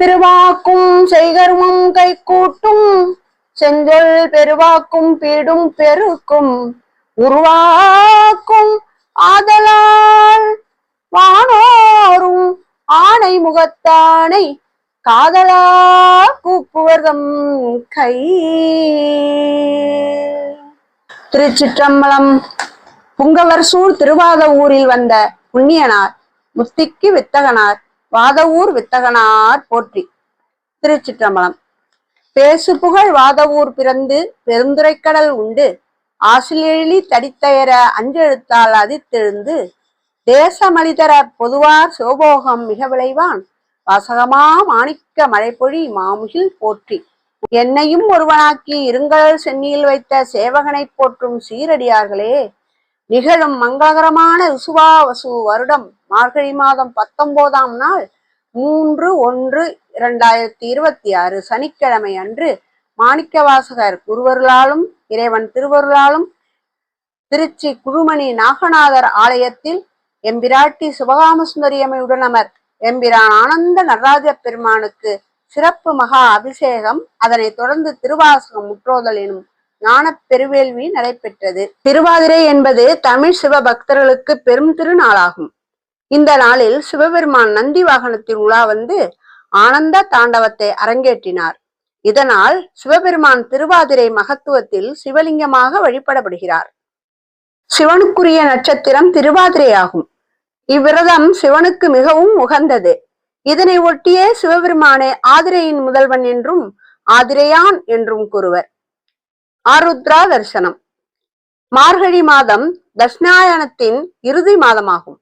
திருவாக்கும் செய்கர்மம் கைகூட்டும் செஞ்சொல் பெருவாக்கும் பீடும் பெருக்கும் உருவாக்கும் ஆதலால் வானோரும் ஆணை முகத்தானை காதலா கூப்புவர்தம் கை. திருச்சிற்றம்பலம். புங்கவர் சூழ் திருவாத ஊரில் வந்த புண்ணியனார் முத்திக்கு வித்தகனார் வாதவூர் வித்தகனார் போற்றி. திருச்சிற்றம்பலம். பேசு புகழ் வாதவூர் பிறந்து பெருந்துரைக்கடல் உண்டு ஆசில் எழிலி தடித்தயர அஞ்செழுத்தால் அதித்தெழுந்து தேசமளிதர பொதுவார் சிவபோகம் மிக விளைவான் வாசகமா மாணிக்க மழைப்பொழி மாமுகில் போற்றி. என்னையும் ஒருவனாக்கி இருங்கடல் சென்னியில் வைத்த சேவகனை போற்றும் சீரடியார்களே, நிகழும் மங்களகரமான விசுவாவசு வருடம் மார்கழி மாதம் 19ஆம் நாள் 3/1/2026 சனிக்கிழமை அன்று மாணிக்கவாசகர் குருவருளாலும் இறைவன் திருவருளாலும் திருச்சி குழுமணி நாகநாதர் ஆலயத்தில் எம்பிராட்டி சிவகாமசுந்தரியம்மையுடன் அமர் எம்பிரான் ஆனந்த நடராஜ பெருமானுக்கு சிறப்பு மகா அபிஷேகம், அதனைத் தொடர்ந்து திருவாசகம் முற்றோதல் எனும் ஞான பெருவேள்வி நடைபெற்றது. திருவாதிரை என்பது தமிழ் சிவ பக்தர்களுக்கு பெரும் திருநாளாகும். இந்த நாளில் சிவபெருமான் நந்தி வாகனத்தில் உலா வந்து ஆனந்த தாண்டவத்தை அரங்கேற்றினார். இதனால் சிவபெருமான் திருவாதிரை மகத்துவத்தில் சிவலிங்கமாக வழிபடப்படுகிறார். சிவனுக்குரிய நட்சத்திரம் திருவாதிரை ஆகும். இவ்விரதம் சிவனுக்கு மிகவும் உகந்தது. இதனை ஒட்டியே சிவபெருமானை ஆதிரையின் முதல்வன் என்றும் ஆதிரையான் என்றும் கூறுவர். ஆருத்ரா தரிசனம். மார்கழி மாதம் தட்சிணாயனத்தின் இறுதி மாதமாகும்.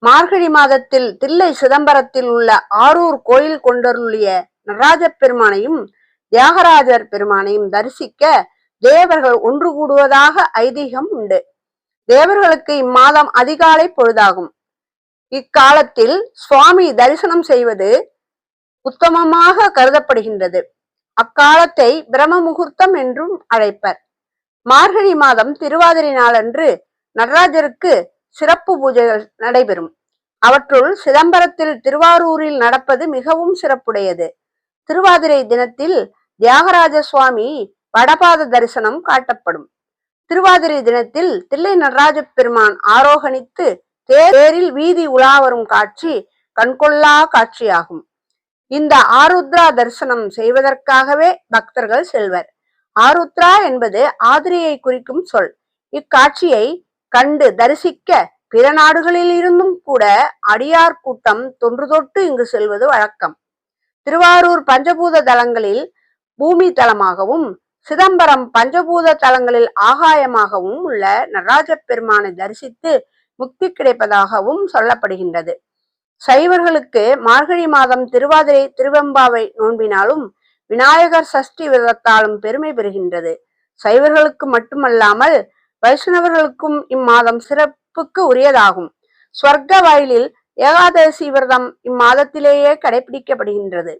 மார்கழி மாதத்தில் தில்லை சிதம்பரத்தில் உள்ள ஆரூர் கோயில் கொண்டருளிய நடராஜ பெருமானையும் தியாகராஜர் பெருமானையும் தரிசிக்க தேவர்கள் ஒன்று கூடுவதாக ஐதீகம் உண்டு. தேவர்களுக்கு இம்மாதம் அதிகாலை பொழுதாகும். இக்காலத்தில் சுவாமி தரிசனம் செய்வது உத்தமமாக கருதப்படுகின்றது. அக்காலத்தை பிரம்ம முகூர்த்தம் என்றும் அழைப்பர். மார்கழி மாதம் திருவாதிரை நாளன்று நடராஜருக்கு சிறப்பு பூஜைகள் நடைபெறும். அவற்றுள் சிதம்பரத்தில் திருவாரூரில் நடப்பது மிகவும் சிறப்புடையது. திருவாதிரை தினத்தில் தியாகராஜ சுவாமி வடபாத தரிசனம் காட்டப்படும். திருவாதிரை தினத்தில் தில்லை நடராஜ பெருமான் ஆரோகணித்து தேரில் வீதி உலா வரும் காட்சி கண்கொள்ளா காட்சியாகும். இந்த ஆருத்ரா தரிசனம் செய்வதற்காகவே பக்தர்கள் செல்வர். ஆருத்ரா என்பது ஆதிரையை குறிக்கும் சொல். இக்காட்சியை கண்டு தரிசிக்க பிற நாடுகளில் இருந்தும் கூட அடியார் கூட்டம் தொன்று தொட்டு இங்கு செல்வது வழக்கம். திருவாரூர் பஞ்சபூத தலங்களில் பூமி தலமாகவும் சிதம்பரம் பஞ்சபூத தலங்களில் ஆகாயமாகவும் உள்ள நடராஜ பெருமானை தரிசித்து முக்தி கிடைப்பதாகவும் சொல்லப்படுகின்றது. சைவர்களுக்கு மார்கழி மாதம் திருவாதிரை திருவெம்பாவை நோன்பினாலும் விநாயகர் சஷ்டி விரதத்தாலும் பெருமை பெறுகின்றது. சைவர்களுக்கு மட்டுமல்லாமல் வைஷ்ணவர்களுக்கும் இம்மாதம் சிறப்புக்கு உரியதாகும். ஸ்வர்க்க வாயிலில் ஏகாதசி விரதம் இம்மாதத்திலேயே கடைபிடிக்கப்படுகின்றது.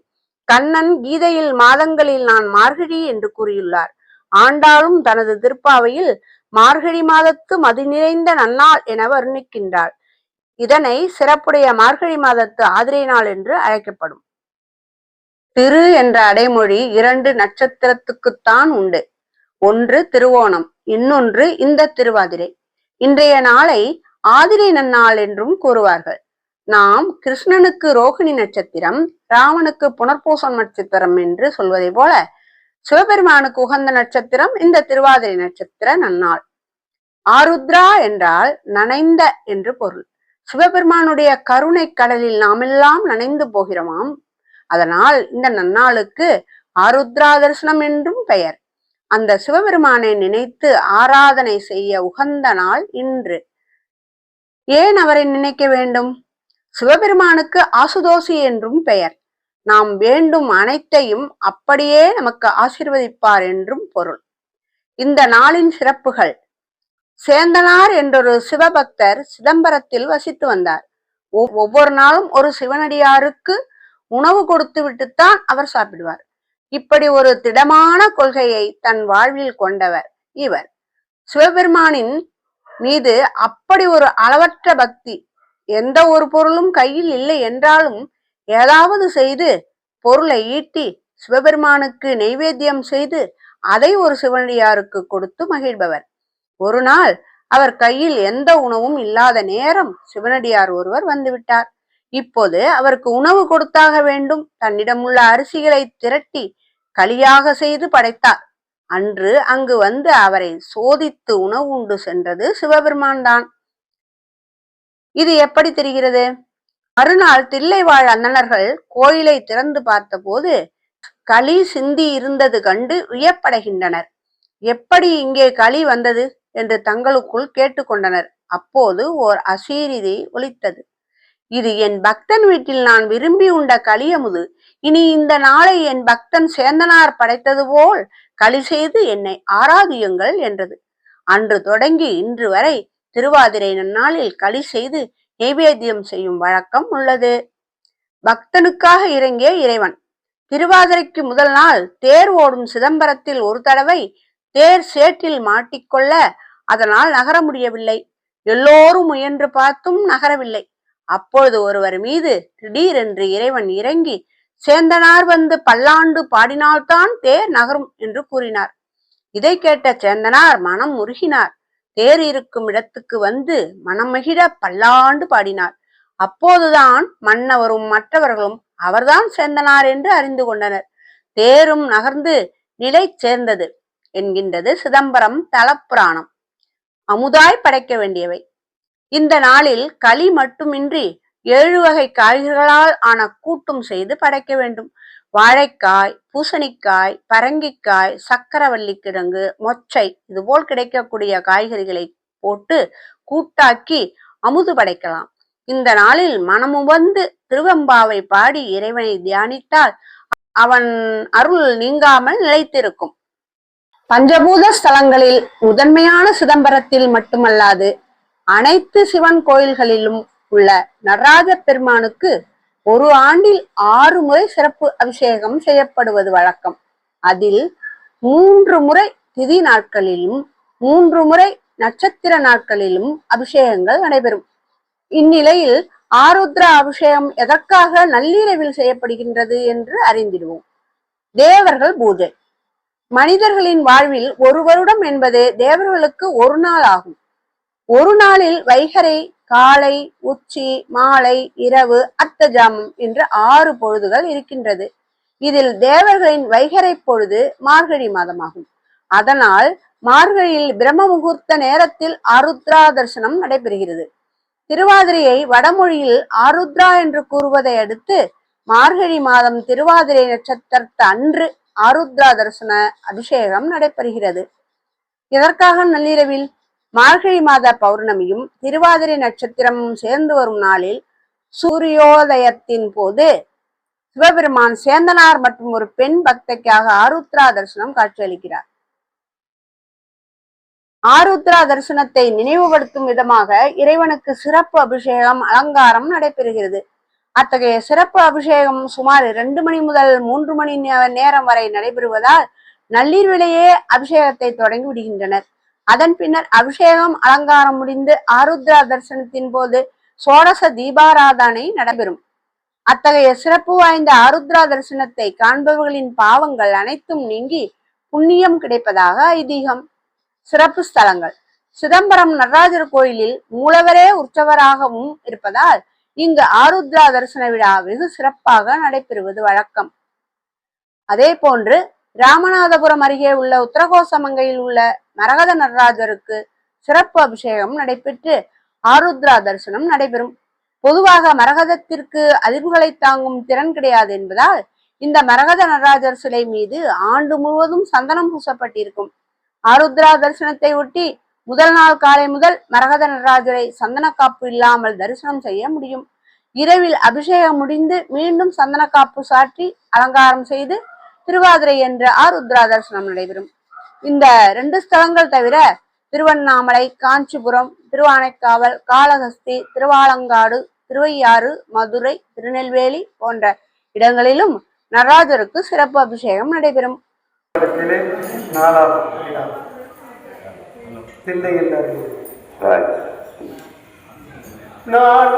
கண்ணன் கீதையில் மாதங்களில் நான் மார்கழி என்று கூறியுள்ளார். ஆண்டாளும் தனது திருப்பாவையில் மார்கழி மாதத்து மதி நிறைந்த நன்னாள் என வர்ணிக்கின்றாள். இதனை சிறப்புடைய மார்கழி மாதத்து ஆதிரை நாள் என்று அழைக்கப்படும். திரு என்ற அடைமொழி 2 நட்சத்திரத்துக்குத்தான் உண்டு. ஒன்று திருவோணம், இன்னொன்று இந்த திருவாதிரை. இன்றைய நாளை ஆதிரை நன்னாள் என்றும் கூறுவார்கள். நாம் கிருஷ்ணனுக்கு ரோகிணி நட்சத்திரம், ராமனுக்கு புனர்பூசம் நட்சத்திரம் என்று சொல்வதை போல சிவபெருமானுக்கு உகந்த நட்சத்திரம் இந்த திருவாதிரை நட்சத்திர நன்னாள். ஆருத்ரா என்றால் நனைந்த என்று பொருள். சிவபெருமானுடைய கருணை கடலில் நாமெல்லாம் நனைந்து போகிறோமாம். அதனால் இந்த நன்னாளுக்கு ஆருத்ரா தரிசனம் என்றும் பெயர். அந்த சிவபெருமானை நினைத்து ஆராதனை செய்ய உகந்த நாள் இன்று. ஏன் அவரை நினைக்க வேண்டும்? சிவபெருமானுக்கு ஆசுதோசி என்றும் பெயர். நாம் வேண்டும் அனைத்தையும் அப்படியே நமக்கு ஆசீர்வதிப்பார் என்றும் பொருள். இந்த நாளின் சிறப்புகள். சேந்தனார் என்றொரு சிவபக்தர் சிதம்பரத்தில் வசித்து வந்தார். ஒவ்வொரு நாளும் ஒரு சிவனடியாருக்கு உணவு கொடுத்து விட்டுத்தான் அவர் சாப்பிடுவார். இப்படி ஒரு திடமான கொள்கையை தன் வாழ்வில் கொண்டவர் இவர். சிவபெருமானின் மீது அப்படி ஒரு அளவற்ற பக்தி. எந்த ஒரு பொருளும் கையில் இல்லை என்றாலும் ஏதாவது செய்து பொருளை ஈட்டி சிவபெருமானுக்கு நெய்வேத்தியம் செய்து அதை ஒரு சிவனடியாருக்கு கொடுத்து மகிழ்பவர். ஒரு நாள் அவர் கையில் எந்த உணவும் இல்லாத நேரம் சிவனடியார் ஒருவர் வந்துவிட்டார். இப்போது அவருக்கு உணவு கொடுத்தாக வேண்டும். தன்னிடமுள்ள அரிசிகளை திரட்டி களியாக செய்து படைத்தார். அன்று அங்கு வந்து அவரை சோதித்து உணவு உண்டு சென்றது சிவபெருமான் தான். இது எப்படி தெரிகிறது? மறுநாள் தில்லைவாழ் அந்தணர்கள் கோயிலை திறந்து பார்த்த போது களி சிந்தி இருந்தது கண்டு வியப்படைகின்றனர். எப்படி இங்கே களி வந்தது என்று தங்களுக்குள் கேட்டுக்கொண்டனர். அப்போது ஓர் அசீரிதை ஒலித்தது. இது என் பக்தன் வீட்டில் நான் விரும்பி உண்ட களியமுது. இனி இந்த நாளை என் பக்தன் சேந்தனார் படைத்தது போல் களி செய்து என்னை ஆராதியுங்கள் என்றது. அன்று தொடங்கி இன்று வரை திருவாதிரை நன்னாளில் களி செய்து நைவேத்தியம் செய்யும் வழக்கம் உள்ளது. பக்தனுக்காக இறங்கிய இறைவன். திருவாதிரைக்கு முதல் நாள் தேர் ஓடும் சிதம்பரத்தில் ஒரு தடவை தேர் சேற்றில் மாட்டிக்கொள்ள அதனால் நகர முடியவில்லை. எல்லோரும் முயன்று பார்த்தும் நகரவில்லை. அப்பொழுது ஒருவர் மீது திடீரென்று இறைவன் இறங்கி சேந்தனார் வந்து பல்லாண்டு பாடினால்தான் தேர் நகரும் என்று கூறினார். இதை கேட்ட சேந்தனார் மனம் உருகினார். தேர் இருக்கும் இடத்துக்கு வந்து மனம் மகிழ பல்லாண்டு பாடினார். அப்போதுதான் மன்னவரும் மற்றவர்களும் அவர்தான் சேந்தனார் என்று அறிந்து கொண்டனர். தேரும் நகர்ந்து நிலை சேர்ந்தது என்கின்றது சிதம்பரம் தலப்புராணம். அமுதாய் படைக்க வேண்டியவை. இந்த நாளில் களி மட்டுமின்றி 7 வகை காய்கறிகளால் ஆன கூட்டும் செய்து படைக்க வேண்டும். வாழைக்காய், பூசணிக்காய், பரங்கிக்காய், சக்கரவள்ளி கிழங்கு, மொச்சை இதுபோல் கிடைக்கக்கூடிய காய்கறிகளை போட்டு கூட்டாக்கி அமுது படைக்கலாம். இந்த நாளில் மனமுவந்து திருவெம்பாவை பாடி இறைவனை தியானித்தால் அவன் அருள் நீங்காமல் நிலைத்திருக்கும். பஞ்சபூத ஸ்தலங்களில் முதன்மையான சிதம்பரத்தில் மட்டுமல்லாது அனைத்து சிவன் கோயில்களிலும் உள்ள நடராஜ பெருமானுக்கு ஒரு ஆண்டில் 6 முறை சிறப்பு அபிஷேகம் செய்யப்படுவது வழக்கம். அதில் 3 முறை திதி நாட்களிலும் 3 முறை நட்சத்திர நாட்களிலும் அபிஷேகங்கள் நடைபெறும். இந்நிலையில் ஆருத்ரா அபிஷேகம் எதற்காக நள்ளிரவில் செய்யப்படுகின்றது என்று அறிந்திடுவோம். தேவர்கள் பூஜை. மனிதர்களின் வாழ்வில் ஒரு வருடம் என்பது தேவர்களுக்கு ஒரு நாள் ஆகும். ஒரு நாளில் வைகரை, காலை, உச்சி, மாலை, இரவு, அர்த்தஜாமம் என்று 6 பொழுதுகள் இருக்கின்றது. இதில் தேவர்களின் வைகரை பொழுது மார்கழி மாதமாகும். அதனால் மார்கழியில் பிரம்ம முகூர்த்த நேரத்தில் ஆருத்ரா தரிசனம் நடைபெறுகிறது. திருவாதிரையை வடமொழியில் ஆருத்ரா என்று கூறுவதை அடுத்து மார்கழி மாதம் திருவாதிரை நட்சத்திரத்து அன்று ஆருத்ரா தரிசன அபிஷேகம் நடைபெறுகிறது. இதற்காக நள்ளிரவில் மார்கழி மாத பௌர்ணமியும் திருவாதிரை நட்சத்திரமும் சேர்ந்து வரும் நாளில் சூரியோதயத்தின் போது சிவபெருமான் சேந்தனார் மற்றும் ஒரு பெண் பக்தைக்காக ஆருத்ரா தரிசனம் காட்சியளிக்கிறார். ஆருத்ரா தரிசனத்தை நினைவுபடுத்தும் விதமாக இறைவனுக்கு சிறப்பு அபிஷேகம், அலங்காரம் நடைபெறுகிறது. அத்தகைய சிறப்பு அபிஷேகம் சுமார் 2 மணி முதல் 3 மணி நேரம் வரை நடைபெறுவதால் நள்ளிரவிலேயே அபிஷேகத்தை தொடங்கி விடுகின்றனர். அதன் பின்னர் அபிஷேகம், அலங்காரம் முடிந்து ஆருத்ரா தரிசனத்தின் போது சோடச தீபாராதனை நடைபெறும். அத்தகைய சிறப்பு வாய்ந்த ஆருத்ரா தரிசனத்தை காண்பவர்களின் பாவங்கள் அனைத்தும் நீங்கி புண்ணியம் கிடைப்பதாக ஐதீகம். சிறப்பு ஸ்தலங்கள். சிதம்பரம் நடராஜர் கோயிலில் மூலவரே உற்சவராகவும் இருப்பதால் இங்கு ஆருத்ரா தரிசன விழா வெகு சிறப்பாக நடைபெறுவது வழக்கம். அதே போன்று ராமநாதபுரம் அருகே உள்ள உத்தரகோசமங்கையில் உள்ள மரகத நடராஜருக்கு சிறப்பு அபிஷேகம் நடைபெற்று ஆருத்ரா தரிசனம் நடைபெறும். பொதுவாக மரகதத்திற்கு அதிர்வுகளை தாங்கும் திறன் கிடையாது என்பதால் இந்த மரகத நடராஜர் சிலை மீது ஆண்டு முழுவதும் சந்தனம் பூசப்பட்டிருக்கும். ஆருத்ரா தரிசனத்தை ஒட்டி முதல் நாள் காலை முதல் மரகத நடராஜரை சந்தன காப்பு இல்லாமல் தரிசனம் செய்ய முடியும். இரவில் அபிஷேகம் முடிந்து மீண்டும் சந்தன காப்பு சாற்றி அலங்காரம் செய்து திருவாதிரை என்ற ஆருத்ரா தரிசனம் நடைபெறும். இந்த 2 ஸ்தலங்கள் தவிர திருவண்ணாமலை, காஞ்சிபுரம், திருவானைக்காவல், காளஹஸ்தி, திருவாலங்காடு, திருவையாறு, மதுரை, திருநெல்வேலி போன்ற இடங்களிலும் நடராஜருக்கு சிறப்பு அபிஷேகம் நடைபெறும். நான்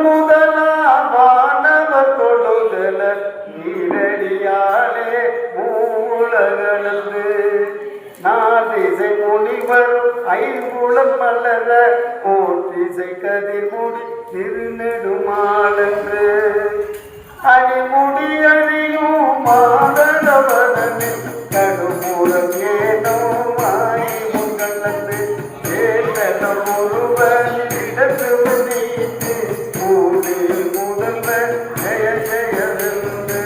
முதலானவர் தொழுதல மலர போற்றிசை கதிர் முடி திருநெடுமாலன்று அடிமுடி அணியும் மாதவனில் நடுமுறம் ஏனோ மாய் முகலந்து ஏதனம் ஒருவர் இடத்து நீத்து மூடி முதல்வர் ஜெய ஜெயவென்று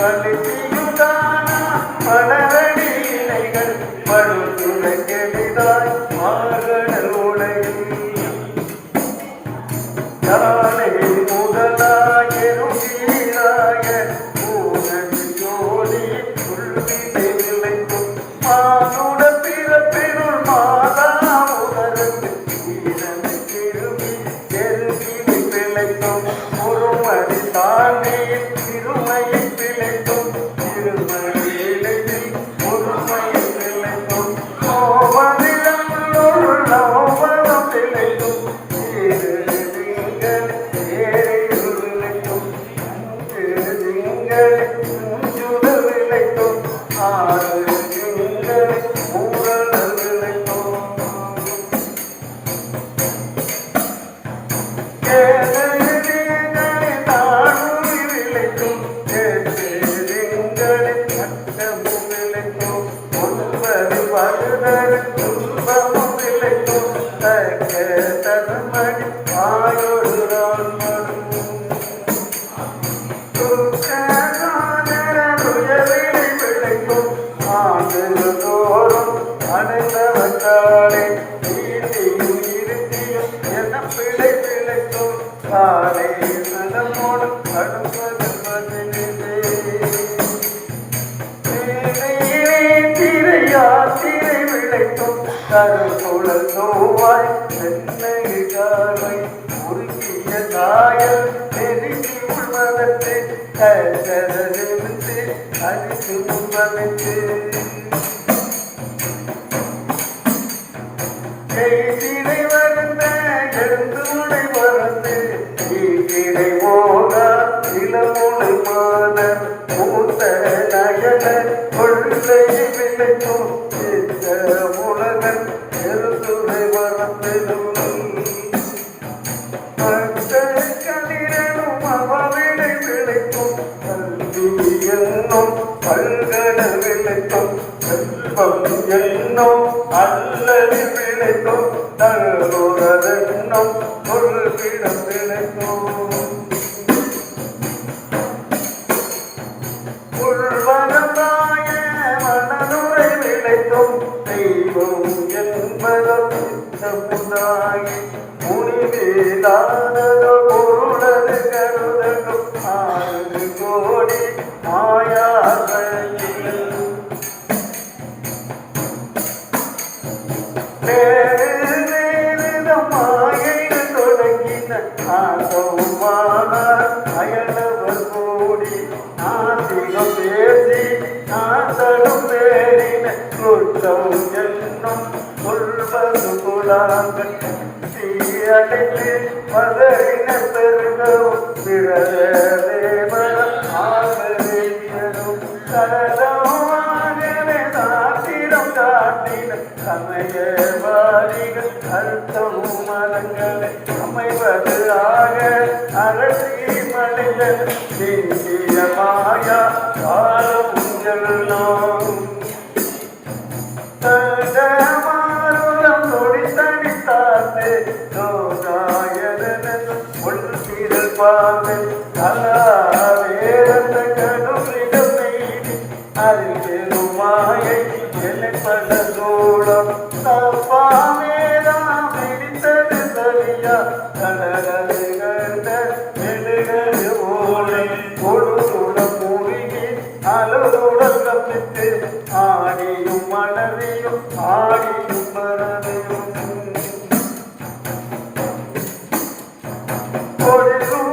அழித்தியுதானா மலரடி இலைகள் பழுதுரை கெளிதாய் மாகடல் உலகில் யானை முதலாயிருந்தீராய பூனடி ஜோடி உள்வினை விளைக்கும் மானுட பிறப்பினுள் மாதா உதருக்கு ஈரனை திரும்பி எருகினை விளைக்கும் ஒருமதி தாண்டியில் திருமையை விளைக்கும் திருமணி இலையில் ஒருமையை விளைக்கும் கோவனிலங்களுள் நோவனம் விளைக்கும் கருகுழல் நோவாய் சென்னை காலை உருகிய சாயல் நெருங்கி உள்வதற்கு கருத்து அடித்து முன்வதற்கு செய்தினை வருந்த எழுந்துடை மறந்து ஈகிடை போதா இளமுனை மான மூத்த நயன கொள்ளை விளைக்கும் உலகன் எழுத்துணை வரப்பெறும் கதிரனும் அவவிடை விளைக்கும் கல்வி என்னும் பல்கட விளைக்கும் செல்வம் என்னும் அல்லது விளைக்கும் தகவலென்னும் பொருள்கிடம் விளைக்கும் உள்வனமாய மனதுரை விளைக்கும் தெய்வம் என்பதாகி முனிவேதானதோ பொருளது கருதலும் 6 கோடி மாயாசையில் மாயைகள் தொடங்கின ஆசவுமானார் அயலவர் கூடி நாசிகம் பேசி நாசலும் பேரின குற்றம் என்னும் சொல்வது குலாங்கள் தீயடைத்து மதரின பெருகவும் பிறதேவரம் ஆகவேயரும் சரதமாகவே சாத்திரம் காட்டின சமயவாதிகள் அர்த்தமும் மதங்களை அமைவது ஆக அரசி மனிதன் தீங்கிய மாயா காலமும் எல்லாம் மாறுதம் நொடித்தடித்தார்த்து சோதாயதன் உள்கிரல் பார்த்து அலாவேரந்த கடுமிடம் நெய்தி அறிவெரும் மாயை எல்லைப்பட சோழம் தப்பாமேதான் பிடித்தது சரியா கடலது கண்ட நெடுகரு ஓலை கொடுதுடம் மூழ்கி அலுடன் கப்பித்து ஆடியும் மலரையும் ஆடியும் பறவையும் பொழுதும்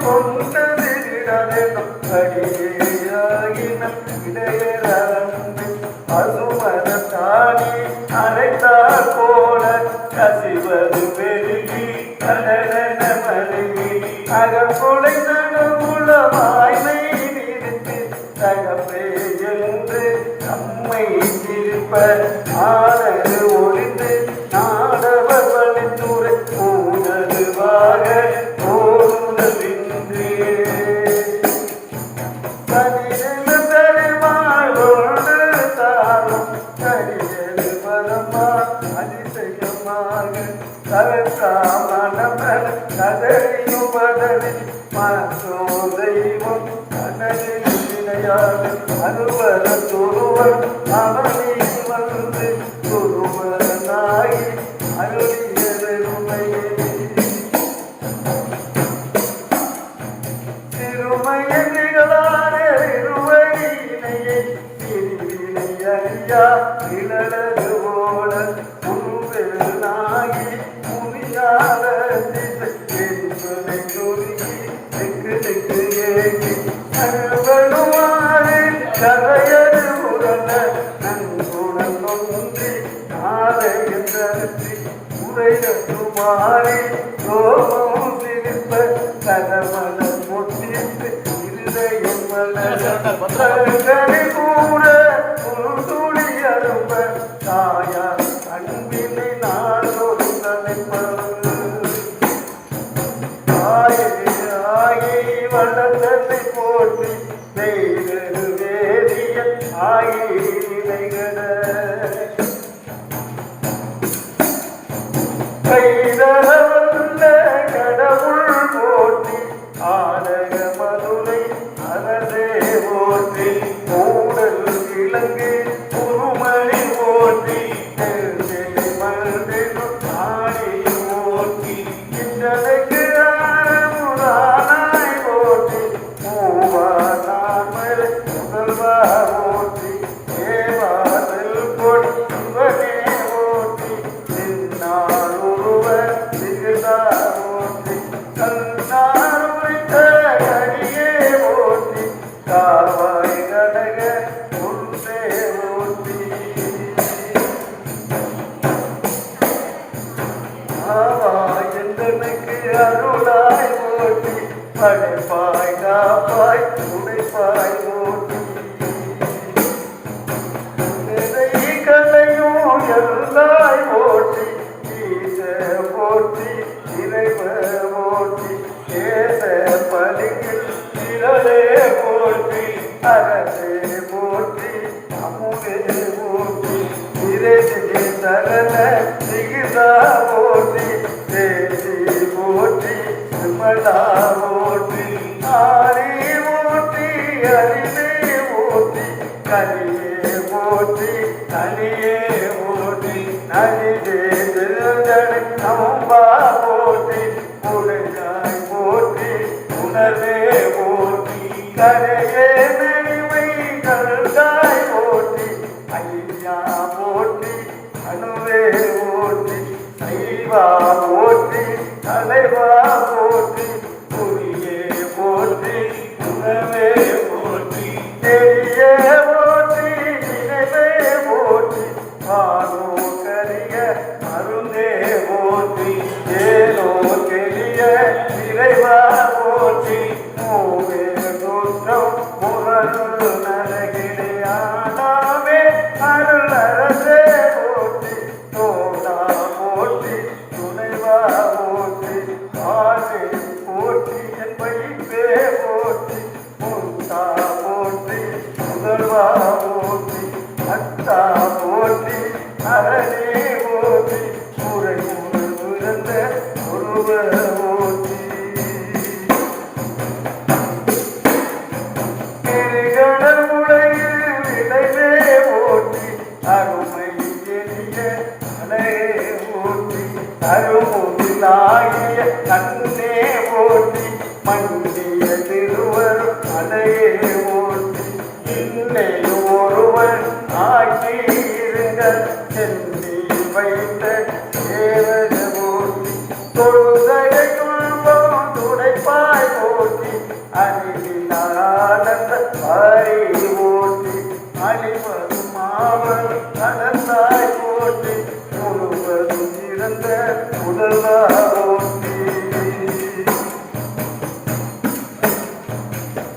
கொண்டதிடனும் கடியாகின இடையரந்து அசுமர தானி அரைத்தார் போல கசிவது பெருகி கடலென மருகி அகற்கொலை நகமுள்ள வாய்மை நிறுத்தி தகப்பே என்று நம்மை சிரிப்ப ஆனது ஒளிந்து நாடு ஒருவன் அவனில் வந்து ஒருவனாகி அருளிய பெருமையை திருமயங்களான இருவரினையை திருவினை அறியா இளது போல உருவனாகி புரியாத என்பதை நொறுக்கி தெற்கு தெற்கு ஏகி அருவனுமாறு கரையது உரண்ட நன்குணம் நொன்றி நாளையன்றி உரையுமாறி லோகம் சிரிப்ப கதமல முட்டிட்டு இருதயம் மலரை கூட துளி அருப்ப தாயா அன்பினை நாளொரு தலைப்பது ஆகி வளர்த்ததை போற்றி செய்தது வேதிய ஆகி நிலைகட கைதரவல்ல கடவுள் போற்றி ஆலய மதுரை அரசே போற்றி கூடல் இலங்கை குருமணி போற்றி மல்லிடும் ஆடி போற்றி இன்றனைக்கு ஆரமுதானாய் போற்றி மூவா நான்மலை முதல்வா போற்றி தேவாதல் கொடி சிவனே போற்றி நின்னாள் ஒருவர் சிறுதா போற்றி கண்ணார் உரைத்த அடியே போற்றி காவாய் கடக உண்டே போற்றி ஆவாய் என்றனுக்கு அருளாய் போற்றி படைப்பாய் காப்பாய் உடைப்பாய் போற்றி கலையும் எல்லாய் போற்றி ஈச போற்றி இறைவ போற்றி ஏச பலிகள் திரளே போற்றி அரசே போற்றி அமுதே போற்றி இறைஜே சரண சிகிதா போற்றி தேசி போற்றி விமலா போற்றி ஆரி போற்றி அறிவே போற்றி கலியே போற்றி கலியே போற்றி நலிதே திருந்தனை நம்பா போற்றி உடையாய் போற்றி உணர்வே போற்றி கரையே நெறிவை கண்டாய் போற்றி ஐயா போற்றி அணுவே போற்றி சைவா போற்றி தலைவா போற்றி புரியே போற்றி உணவே போற்றி தெரிய போற்றி நினைவே போற்றி ஆனோ கரிய அருந்தே போற்றி ஏனோ கெளிய இறைவா போற்றி மூவே தோற்றம் முரல் நரகிடையானாவே அருள் அரசே போற்றி தோடா போற்றி துணைவா போற்றி ஆசை போற்றி என் வைப்பே போற்றி முத்தா போற்றி முதல்வா போற்றி அத்தா போற்றி அரணே போற்றி முறை முதல் பிறந்த ஒருவ போற்றி திருகடவுடைய விளைவே போற்றி அருமை எளிய அழகே போற்றி அருமுகிலாகிய கண்ணே போற்றி மண்டிய திருவரும் அலையே போற்றி இல்லை ஒருவன் ஆகி இருங்க சென்னி வைத்த தேவத போற்றி தொழுதையை துன்பம் துடைப்பாய் போற்றி அணிவினானந்த பாரி போற்றி அழிவரும் மாவரும் கடந்தாய் போற்றி முழுவதும் இருந்த முதல்வா போற்றி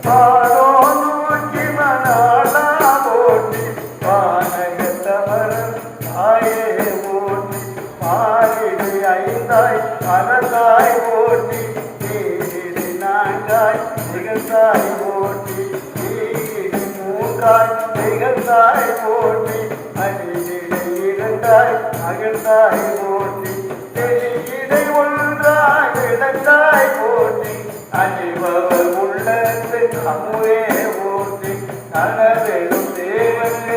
பாடோ நோக்கி மனாளா போற்றி பானகத்தவரன் ஆயே போற்றி பாரிடு ஐந்தாய் அறந்தாய் போற்றி தீரிடு நான்காய் நிகழ்ந்தாய் போற்றி தீரிடு மூன்றாய் நிகழ்ந்தாய் போற்றி அடியிடை இரண்டாய் அகழ்ந்தாய் போற்றி தெளியிடை ஒன்றாய் இடந்தாய் போற்றி அழிபவர் உள்ளத்து அமுவே போற்றி கனவெழும் தேவனுக்கு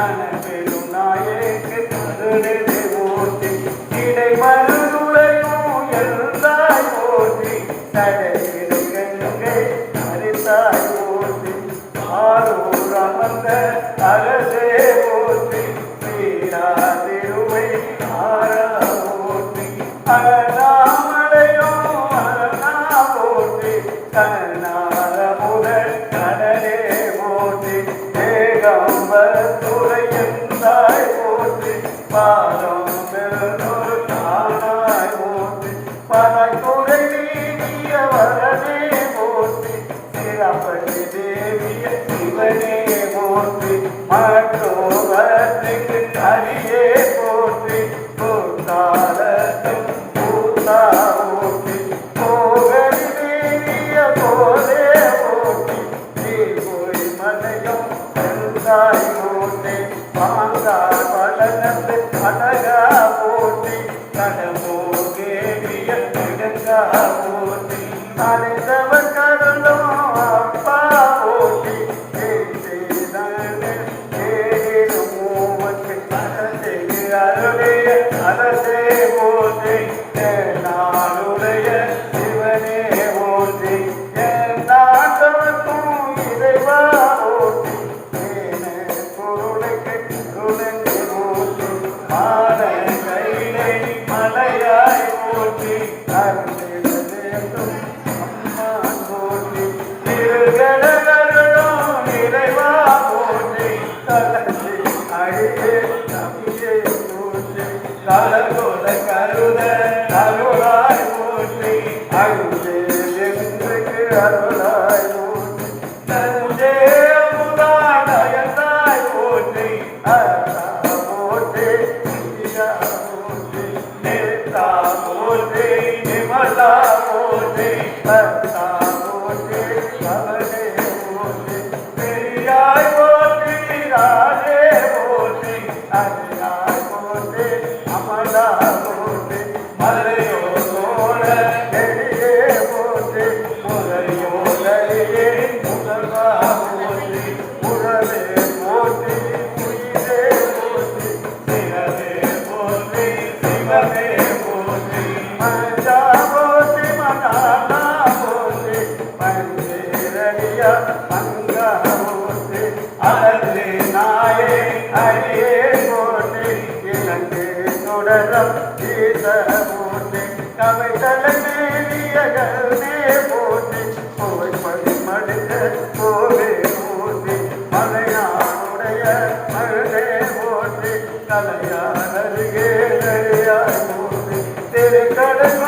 நனவெரும் நாயேக்கு கருணை போற்றி இடை மருதுளையும் எல்லாய் போற்றி தடையிடை கங்கை அரித்தாய் போற்றி ஆரூர் அமர்ந்த அரசே போற்றி ஸ்ரீராதிருவை ஆரா போற்றி அரணாமலையும் அரணா போற்றி கண்ணார முதல் கடலே போற்றி ஏகாம்பரத்துறை எந்தாய் போற்றி பாதம் பெருநொரு தானாய் போற்றி பனைத்துறை நீடிய வரனே போற்றி சிறப்பதி தேவிய சிவனே போற்றி மற்றோவற்றுக்கு அரியே போற்றி கூத்தாரத்தும் கூத்தா போற்றி கோகரி தேவிய போதே போற்றி தீபொழி மலையும் செந்தாய் போற்றி பாங்கார் பலனத்து அழகா போற்றி கடம்பூர் தேவிய கிடங்கா போற்றி அனைத்தவர் கருளும் அப்பா போற்றி அருளைய அரசே போற்றி நாளுடைய சிவனே போற்றி என் நாட்டவர்க்கும் இறைவா போற்றி பொருளுக்கு குழந்தை போற்றி மாத கையிலை மலையாய் போற்றி அருளேற்றும் அம்மான் போற்றி திருகடலும் இறைவா போற்றி கலந்து அழியே நபியே போற்றி கலகோல கருத அருளாய் போற்றி அழுதே என்றுக்கு அருளாய் போற்றி தஞ்சே முதானயந்தாய் போற்றி அத்தா போற்றி சியா போற்றி நேதா போற்றி நிமலா போற்றி அத்தா போற்றி கவனே போற்றி பெரியாய் போற்றி ராஜே போற்றி அரியாய் போற்றி அமலா போற்றி மலையோ சோழ எளியே போற்றி முறையோ நலியே முதல்வா போற்றி உறவே போற்றி உயிரே போற்றி சிவமே போற்றி சிவமே போற்றி மஞ்சா போற்றி மனானா போற்றி மஞ்சேரடியா மங்கா போற்றி அழகு நாயே அடியே போற்றி இலங்கை தொடரம் ஈச போற்றி கவைதல மேலியகமே போற்றி போய்படி மடுக்க கோவே போற்றி மலையானுடைய மழே போற்றி கலையான் அருகே நெறியாய் போற்றி திருக்கடல்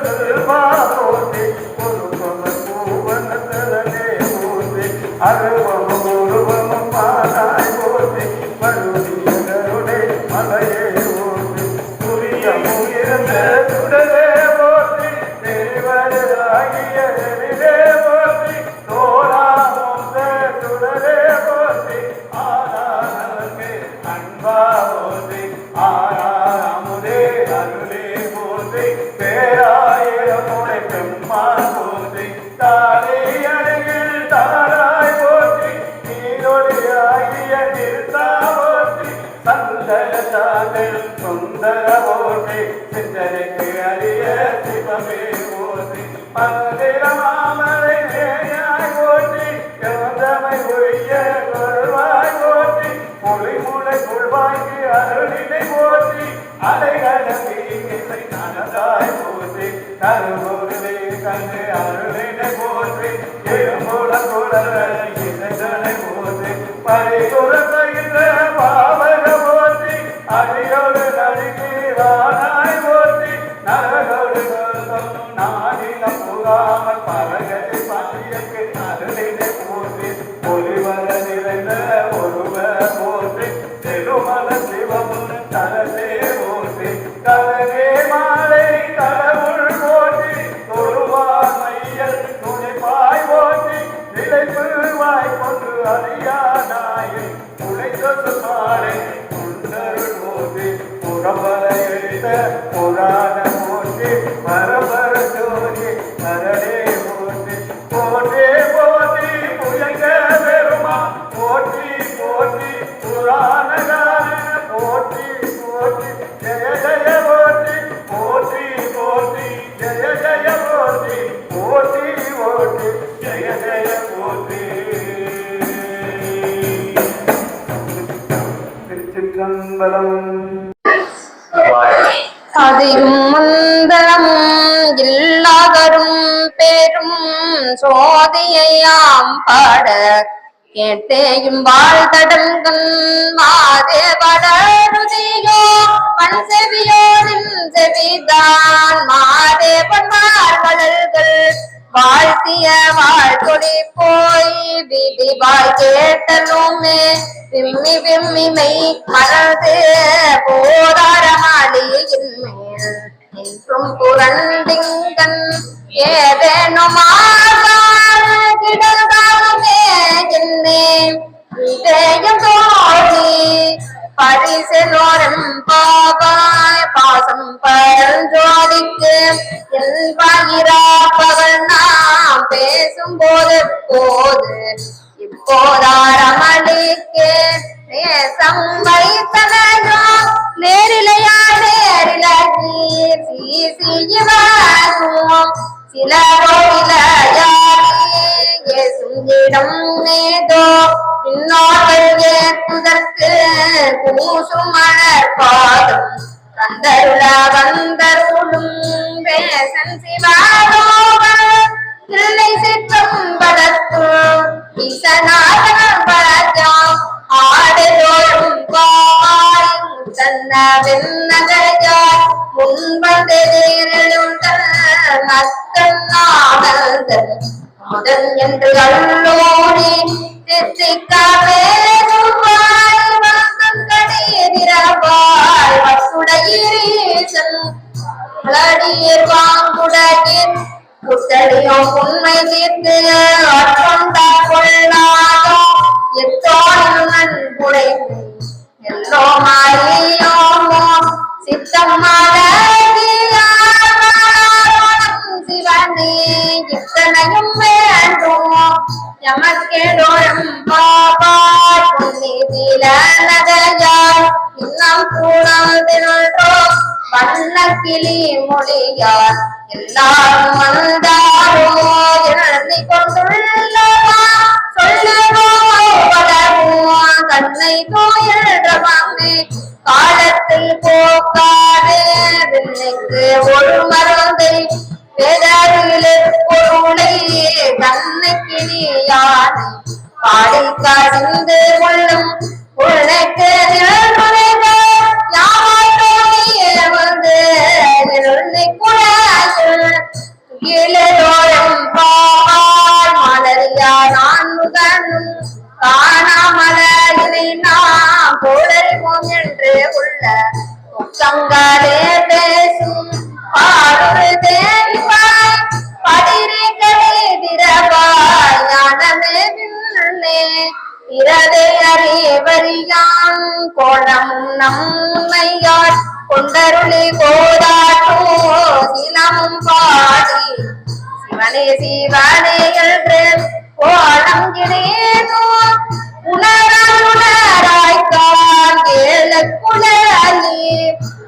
செல்வா போற்றி பொறுப்பவர் பூவனத்தலனே போற்றி அருவமும் உருவமும் பாதாய் போற்றி மறுதிய கருணை மலையே போற்றி துரியமும் இருந்த சுடரே போற்றி தெரிவராகிய எழிலே போற்றி தோளாமுந்த சுடரே போற்றி ஆதாரவர்க்கு அன்பா போற்றி ஆறாமுதே அருளே போற்றி பேராயிரம் முறை பெம்மான் போற்றி தாளே அழகில் தாராய் போற்றி நீரொழியாகிய நிறுத்தா போற்றி சந்தர சாதல் சுந்தர போற்றி சிந்தனைக்கு அறிய சிவமே போற்றி மந்திர மாமலை நேயாய் போற்றி யோதமை ஒழிய கொள்வாய் போற்றி மொழிமுறை கொள்வாய்க்கு அருளினை போற்றி அலைகட தீங்கிசை நனதாய் போற்றி கருபொருளே கண்டு அருளினை போற்றி இருமுட குடல இசைதனை போற்றி பரிகுறந்த பாவக போற்றி அடியோடு நடுகிறானாய் போற்றி நரகோடு நாடினம் புகாமல் பலகை பற்றியக்கு அருளினை போற்றி ஒளிவர நிறைந்த ஒருவ போற்றி திருமல சிவமுன் தரசே போற்றி கலகே மாலை கடவுள் போற்றி தொழுவார் மையல் துணைப்பாய் போற்றி நிலைப்பு வாய் கொண்டு அறியானாயில் உழைத்தது மாலை உண்டருள் போற்றி புறம்பர எழுத புராண போற்றி பரபர ஜோதி கரடே போற்றி போற்றே போற்றி புயங்க பெருமா போற்றி போற்றி புரா ஜெய ஜெய போற்றி. திருச்சிற்றம்பலம். அதியும் மந்தளமும் இல்லாதரும் பெரும் சோதியையாம் பாட கேட்டேயும் வாழ்தடங்கன் மாதே வளருதியோ பண் செவியோரின் செவிதான் மாதே பண்பார் வளர்கள் வாழ்த்திய வாழ்கொடி போய் விதிவாய் கேட்டலுமே விம்மி விம்மிமை மனது போராடமாளியின் மேல் என்றும் புரண்டிங்கன் ஏதேனுமாமே என்னே இதயம் தோழி பரிசெலோரம் பாவாய் பாசம் பரஞ்சோதிக்கு என் பகிராப்பவள் நாம் பேசும்போது போது இப்போதாரமளிக்கு நேசம் வைத்தனையோ நேரிலையா நேரிலகி சீசியும் சிலரோ இளையாசும் நேதோ இன்னோர்கள் ஏற்றுதற்கு கூசும் மலர் பாதம் கந்தருள வந்தருளும் வேசன் சிவாலோகன் தில்லை சிற்றம்பலத்துள் ஈசனாகன் பரஜாம் ஆடலோடும் பாய் முத்தன்ன வெண்ணகையாய் முன்வந்தெதிரெழுந்தல் நத்தன் நாடல்கள் முதல் என்று அள்ளோடி தித்திக்காவே எதிரவாய் வசுடையீசன் வாங்குடையின் புத்தடியும் உண்மை தீர்த்து அற்றொண்ட கொள்ளாதோ எத்தோடு நன்குடை எல்லோ மாறியோமோ சித்தம் சிவனே இத்தனையும் வேண்டும் எமக்கேடோரம் பாபாய் புண்ணிதில நகையாய் இன்னம் கூடாதென்றோ வண்ணக்கிளி மொழியார் எல்லாரும் வந்தாரோ எழுதி கொண்டுள்ளவா சொல்லவோ வளரவோ தன்னை கோயில்றவாமே காலத்தில் போக்காதே விண்ணுக்கு ஒரு மருந்தை பெதரிலே பொருளை தன்னை கிளியானை பாடி கடிந்து கொள்ளும் உனக்கு வந்து இளோரம் பால் மலரியா நான் முகனும் காணாமலை நாம் போலறிவோம் என்று உள்ள உச்சங்களே பேசும் பாடு தேவாய் படிரை கடிதிரவாய் ஞானமே விண்ணே இரதை அறிவறியான் கோணமும் நம்மையார் கொண்டருளி கோதாட்டோ சிலமும் பாடி சிவனே சிவனே என்று கோணம் கிடையோ உணராய்கான் கேளக்குழலி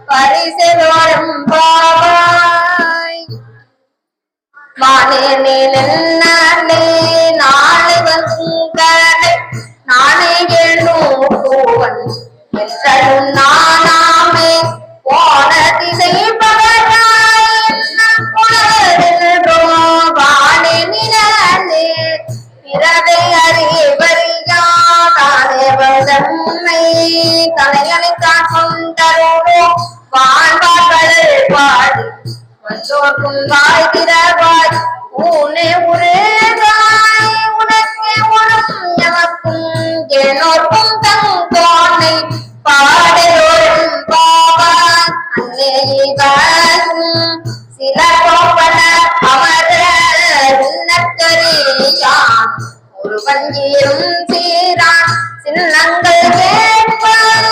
பரிசெலோரம் பாவாய் வானே நிலன்னே நாளை வந்தனை நானே எழுவன் என்றும் நானாமே போன திசை பகராயின்றோ வானே நிலனே பிறவை அறிவறியாதானே வதன்னை தலையணை கொண்டருளோ வாழ்வார்கள் பாடி வந்தோர்க்கும் வாய் திறவாய் ஊனே உருகாய் உனக்கே உணம் எமக்கும் ஏனோர்க்கும் தங்கோனை பாடலோடும் பாவான் அன்னே இவரும் சில கோபன அமர உன்னக்கரியான் ஒரு வஞ்சியும் சீரான் சின்னங்கள் கேட்பாய்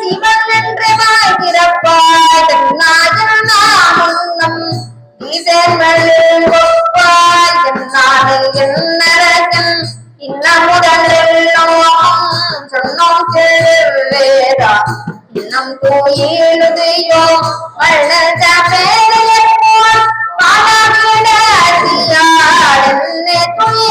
சிவன் என்று வாய் திறப்பாய் தென்னாயன் நாமுன்னம் ஈசன்கள் ஒப்பாய் என்னாடு என்னரகன் இன்னமுதலெல்லோம் சொன்னோம் கேள்வேதா இன்னும் கோயிலுதையோ வள்ளல் பேரையப்போல் பாடாவிடாதியாள் என்னே துணி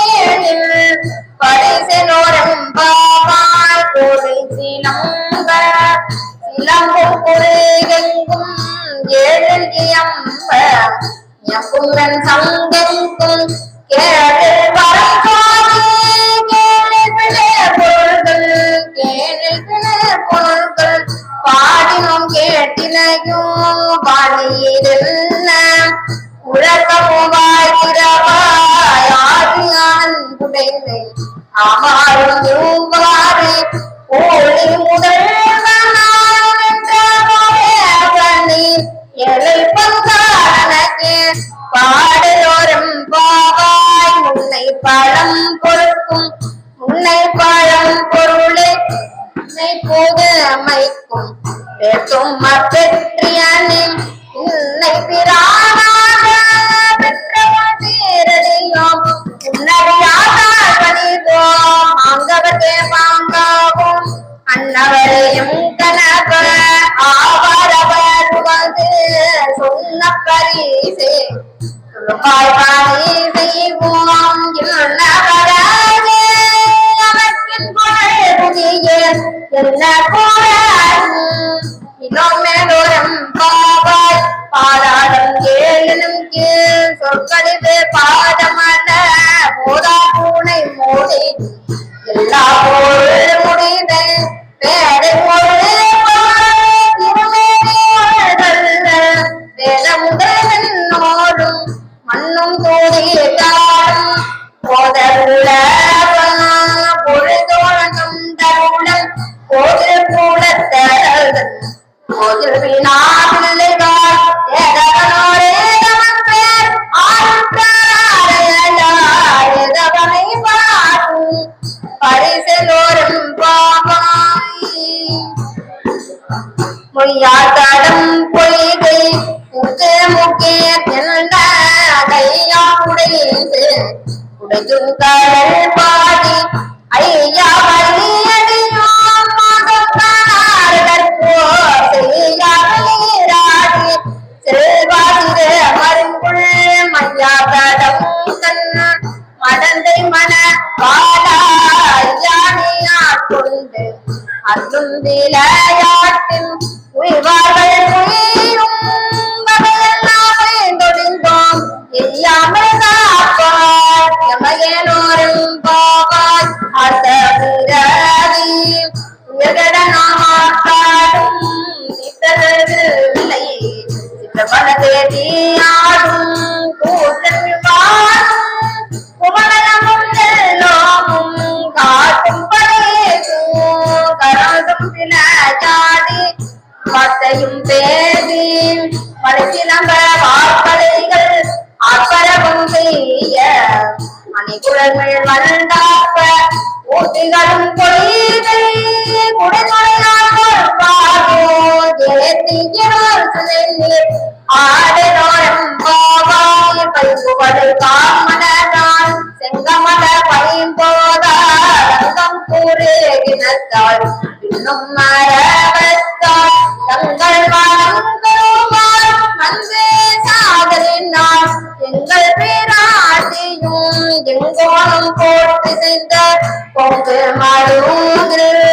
ஆமாறும் இவ்வாறு ஓடி முதல்வனி எழை பங்கானக்கு பாடலோரம் பாவாய் முன்னை பழம் பொறுக்கும் முன்னை பழம் பொருளை போது அமைக்கும் பெற்றும் மற்றறியனின் உன்னை பிரானாக பெற்றவன் பேரடியோம் உன்னடியாதார் பணிதோம் ஆங்கவர்க்கே பாங்காவும் அன்னவரையும் கனவ ஆவரவர் வந்து சொன்ன பரிசே சொல்லுவாய் பணி செய்வோம் இன்னவராகே அவற்றின் புகழ் என்ன மேலோரம் பாவாய் பாதாளம் ஏழும் கீழ் சொற்கழிவு பாதமல்ல போதா பூனை மோடி எல்லா பொருள் முடிந்த பேரை பொருள் வேத முதலோடும் மண்ணும் தூதியாடும் போதருள பொழுதோழனும் தருளம் கோதில் கூட தரல் கோதில் பிள்ளைகள் ஏதவனோரே தவன் பேர் ஆற்றவனை பாடும் பரிசலோரும் பாவாய் மொய்யாத்தடம் பொய்கை முக்கே முக்கே கையா உடைந்து உடையும் கடல் பாடி ஐயா வழியடியோம் செய்யாடி செல்வாதிர மருங்குள் மையாத்தடம் தன் மடந்தை மன வாழாயானியாட்கொண்டு அல்லும் விளையாட்டில் உய்வார்கள் உயிரும் வகையெல்லாமே தொழிந்தோம் எய்யாமல் காப்பார் எமையனோரும் பாவாய் அசவிரவி உயர்கட நாமாக்காடும் சித்தரவில்லை சித்தபல தேடியாடும் கூட்டம் வாழும் குமரமும் எல்லோமும் காட்டும் படையும் கராதும் பிளாடி வார்த்தையும் பேசி படைச்சிலம்ப வார்த்தைகள் அப்பரவும் செய்ய மணிக்குழல்கள் வந்தாப்ப ஊட்டிகளும் கொள்கை குடைமுறையால் பாகோ ஏத்தியோர் ஆடனோரம் பாவாய் பைங்குவடு காமனால் செங்கமல பைம்போதாரங்கம் கூறுகினத்தால் இன்னும் மரவத்தால் தங்கள் வளங்களுமால் மந்தே சாதலினால் எங்கள் பேராட்டியும் எங்கோனும் போட்டு செய்த பொங்கு மழுங்கில்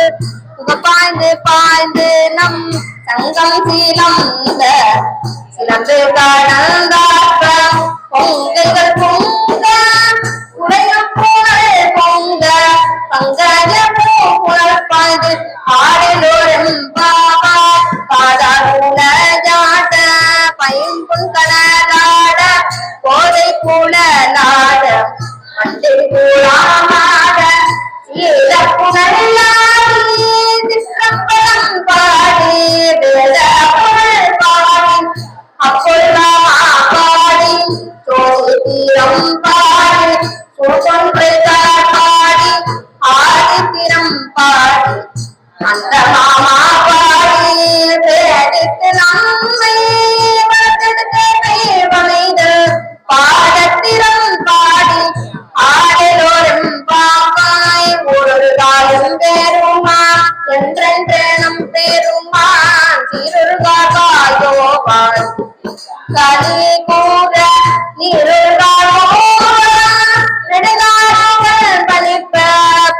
பாய்ந்து பாய்ந்து நம் சங்கம் சீலந்த சிலந்து கடந்தாப்ப பொங்கைகள் பொங்க உடையும் புகழ் பொங்க பங்கஜ புகழ் பாய்ந்து ஆடலோரும் பாவா பாதாள ஜாட பைம்புன் கடலாட கோதை குழலாட மண்டை கூழாமாட ஈழ புகழாடி சிற்றம்பலம் பாடி வேத புகழ் பாடி அப்பொல்லா பாடி சோதிரம் பாடி சோதொன்று பாடி ஆதித்திரம் பாடி அந்த மாமா பாடி வேடித்து நம்மை வளர்த்தெடுத்து பாடத்திரம் பாடி ஆடலோரும் பாவாய் ஒரு காலம் பேருமா என்றென்றேனும் பெருமா சிறுகாயோவாய் கலி கூற நெடுகாலங்கள் பலிப்ப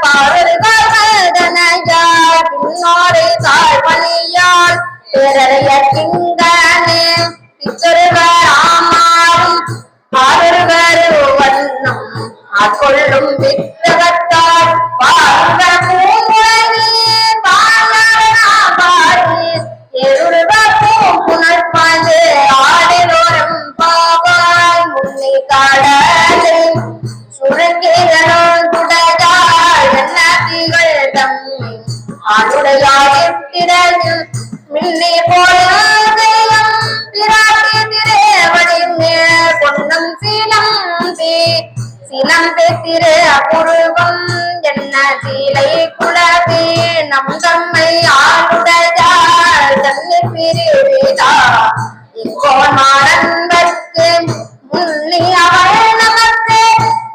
பாடல்கள் பின்னோரை தாழ் பணியால் பிறரைய திங்கனே இச்சொருவராமாறும் ஆறுவர் வண்ணம் ஆட்கொள்ளும் வித்தகத்தால் வாழ்வ பூங்குழலி பாடி எருள்வ பூங்குணர் பாய்ந்து ஆடலோரம் பாவாய் முன்னி காடலை சுருங்கிகளும் குடையாள் ஆளுடையாயிரத்திரது மின்னி போலும் பிராட்டி திரேவடின் பொன்னம் சீனம் திரு அபூர்வம் என்ன சீலை குலவே நம் தம்மை ஆளுடையார் தன்னில் பிரிவிதா இக்கோன்மாரன்பர்க்கு முன்னி அவள் நமக்கு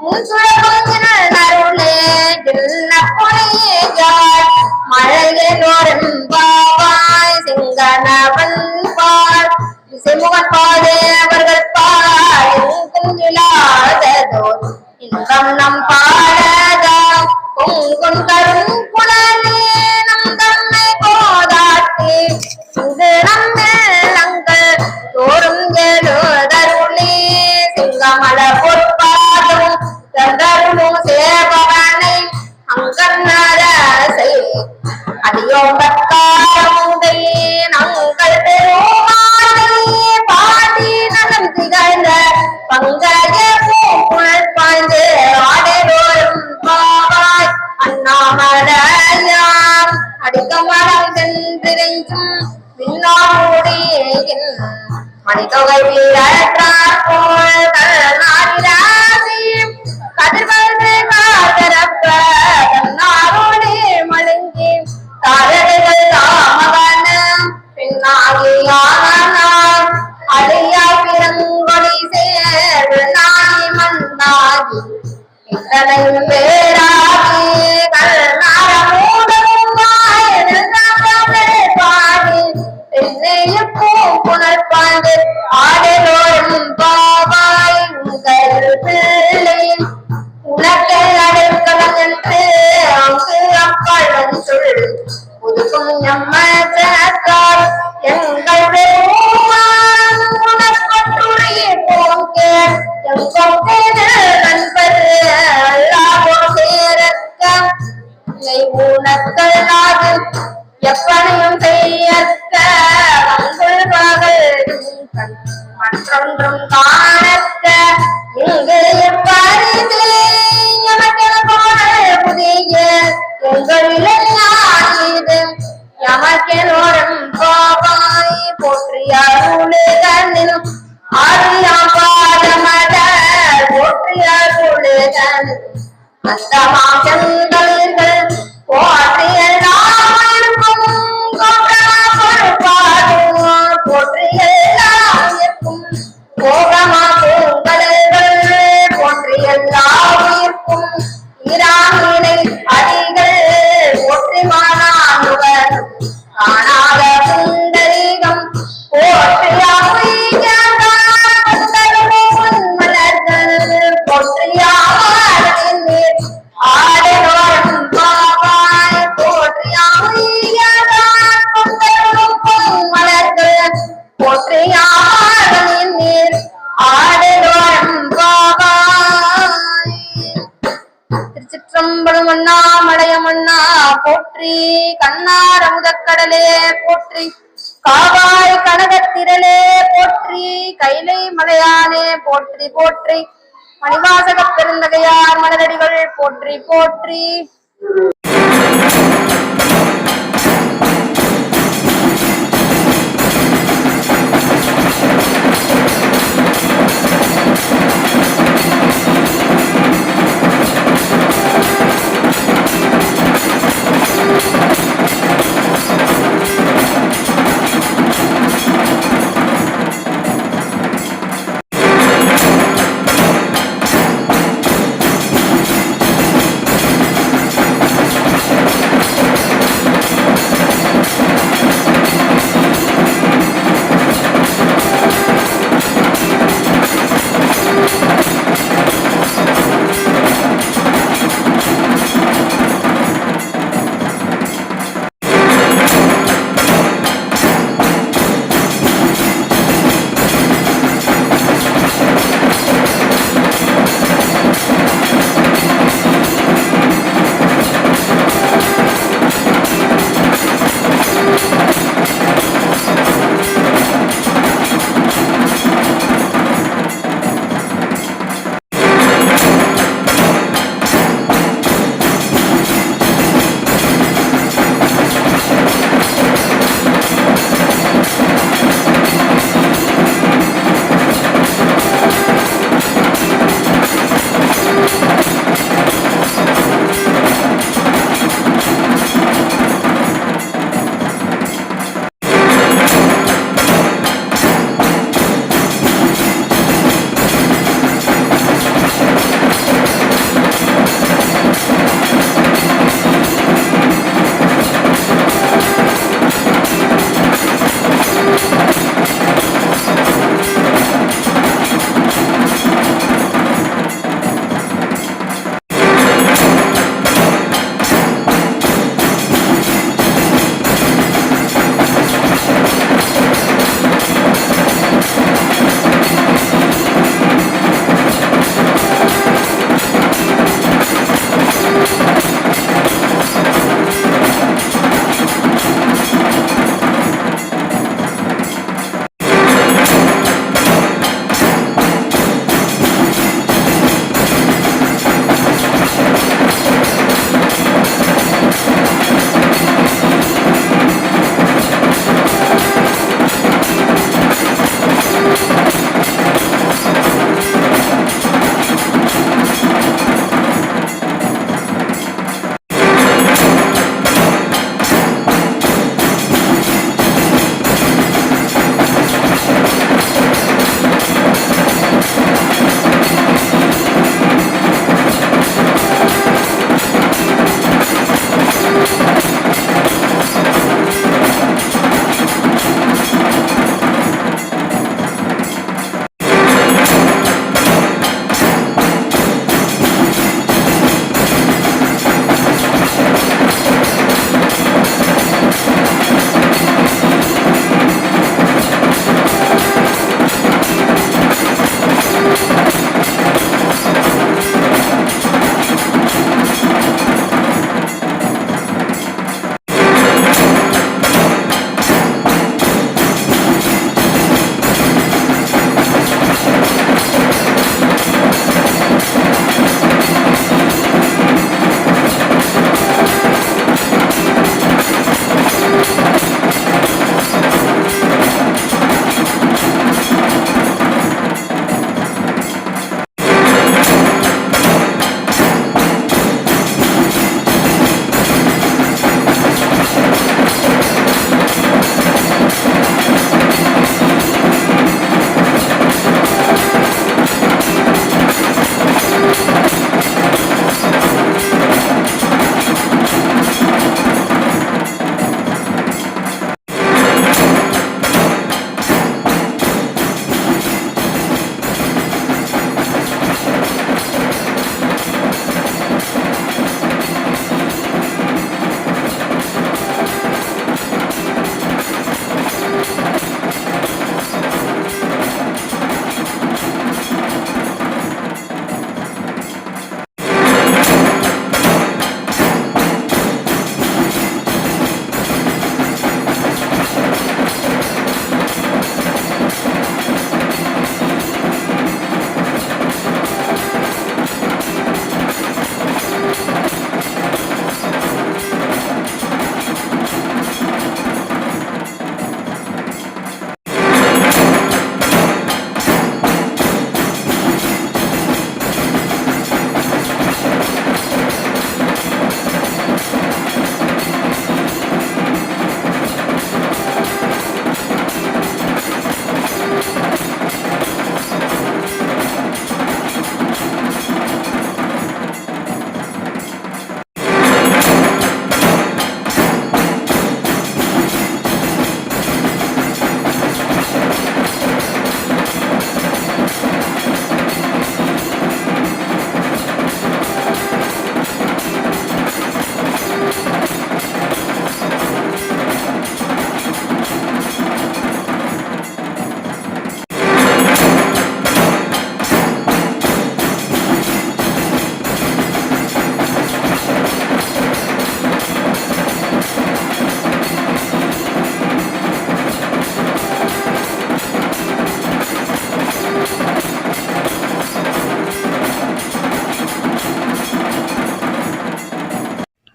முன் சுழலும் அருளே என்ன பொழியார் மழையனோரும் பாவாய் சிங்கனவன் பார் இசைமுகன் பாதே அவர்கள் பார் எங்கும் இல்லாததோர் இன்பம் நம் பாடதாம் பொங்குன் கரும் குழலே நம் தம்மை போதாட்டி இது நம்மங்கள் தோறும் எழுதருளே சிங்கமல பொற்பாதும் தந்தருளும் சேவகனை அங்கன்னரசை அடியோம்பக்காரமுதை நங்கள் பெருமானை பாடி நலம் திகழ்ந்த பங்கைய பூப்புணர் பாய்ந்து ஆடலோரும் பாவாய் அண்ணாமலையாம் அடிக்கமரம் சென்றிரைஞ்சும் விண்ணாமுடியின் மணித்தொகை வீரற்றார் போல் கருணாரிராசி கதிர்வந்து காதரப்ப கண்ணாரோடே மழுங்கி தாரகைகள் தாமவன பின்னாகி ஆனாம் அழியா பிறங்கொடி சேர்நாய் மண்ணாகி இத்தனையும் பேராகி கருணாரமூடும் பாடி என்னையும் புனர்பாய்ந்து ஆடலோரும் பாவாய் உங்கள் பிள்ளை உனக்கே அடைக்கலம் என்று அங்கு அப்பாளன் சொல் புதுக்கும் எம்மத்தார் எங்கள் பெருமான் உனக்கொற்றுடைய போக்கே எங்கும் நண்பர் அல்லாதோ சேரக்க உனக்கல்லாது எப்பனையும் செய்யற்க அங்குள் மகள் மற்றொன்றும் காணற்க இங்கு எப்பரிது எமக்கென போன புதிய எங்களிது எமக்கெனோரும் கோபாய் போற்றிய அருளுதனில் ஆரியாம் பாதமட போற்றிய அருளுதனில் அந்த மாசங்கள் போற்றிய போற்றியெல்லாவிற்கும் போகமா பூங்கடல்கள் போற்றியெல்லாவிற்கும் இராமினை அடிகள் போற்றிமானானுவர் காணாத புண்டரீகம் போற்றிய மலர்கள் போற்றிய ஆடனோரும் பாவாய் போற்றிய மலர்கள் போற்றியாரின் நீர் ஆடலோரம் பாவாய். திருச்சிற்றம்பலம் அண்ணாமலையம் அண்ணா போற்றி கண்ணார் அமுதக்கடலே போற்றி காவாய் கனகத்திரளே போற்றி கைலை மலையானே போற்றி போற்றி மணிவாசக பெருந்தகையார் மலரடிகள் போற்றி போற்றி.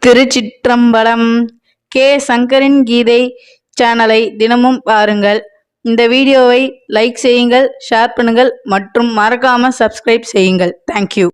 திருச்சிற்றம்பலம். கே சங்கரின் கீதை சேனலை தினமும் பாருங்கள். இந்த வீடியோவை லைக் செய்யுங்கள், ஷேர் பண்ணுங்கள் மற்றும் மறக்காம சப்ஸ்கிரைப் செய்யுங்கள். தேங்க்யூ.